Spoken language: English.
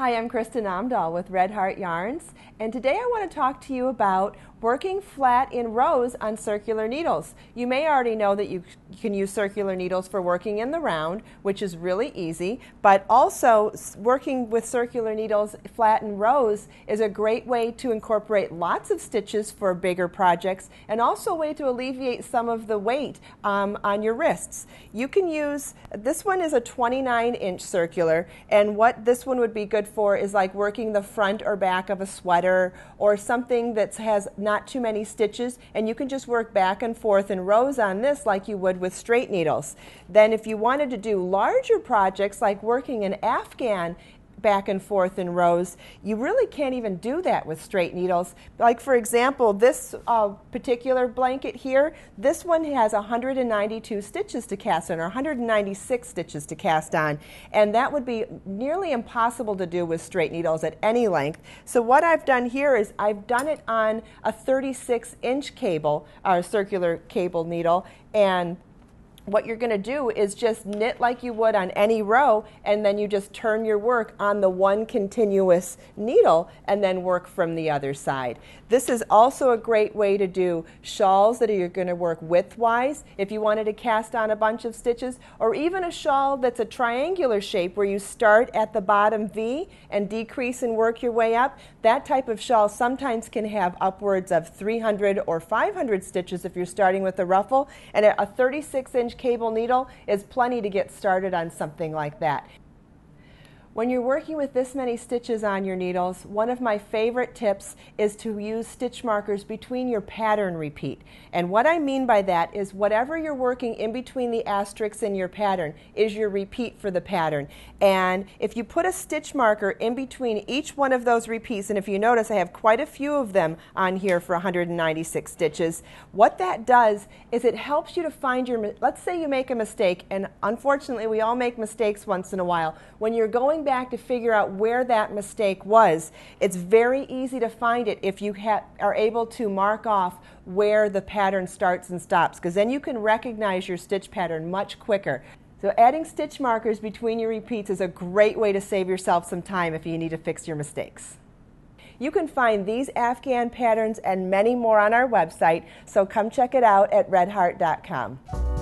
Hi, I'm Kristin Omdahl with Red Heart Yarns, and today I want to talk to you about working flat in rows on circular needles. You may already know that you can use circular needles for working in the round, which is really easy, but also working with circular needles flat in rows is a great way to incorporate lots of stitches for bigger projects, and also a way to alleviate some of the weight on your wrists. You can use, this one is a 29-inch circular, and what this one would be good for is like working the front or back of a sweater or something that has not too many stitches, and you can just work back and forth in rows on this like you would with straight needles. Then if you wanted to do larger projects like working an afghan back and forth in rows, you really can't even do that with straight needles. Like for example, this particular blanket here, this one has 192 stitches to cast on, or 196 stitches to cast on, and that would be nearly impossible to do with straight needles at any length. So what I've done here is I've done it on a 36-inch cable, or circular cable needle, and what you're going to do is just knit like you would on any row, and then you just turn your work on the one continuous needle and then work from the other side. This is also a great way to do shawls that you're going to work widthwise if you wanted to cast on a bunch of stitches, or even a shawl that's a triangular shape where you start at the bottom V and decrease and work your way up. That type of shawl sometimes can have upwards of 300 or 500 stitches if you're starting with a ruffle, and a 36-inch cable needle is plenty to get started on something like that. When you're working with this many stitches on your needles, one of my favorite tips is to use stitch markers between your pattern repeat. And what I mean by that is whatever you're working in between the asterisks in your pattern is your repeat for the pattern. And if you put a stitch marker in between each one of those repeats, and if you notice I have quite a few of them on here for 196 stitches, what that does is it helps you to find your, let's say you make a mistake, and unfortunately we all make mistakes once in a while. When you're going back to figure out where that mistake was, it's very easy to find it if you are able to mark off where the pattern starts and stops, because then you can recognize your stitch pattern much quicker. So adding stitch markers between your repeats is a great way to save yourself some time if you need to fix your mistakes. You can find these afghan patterns and many more on our website, so come check it out at redheart.com.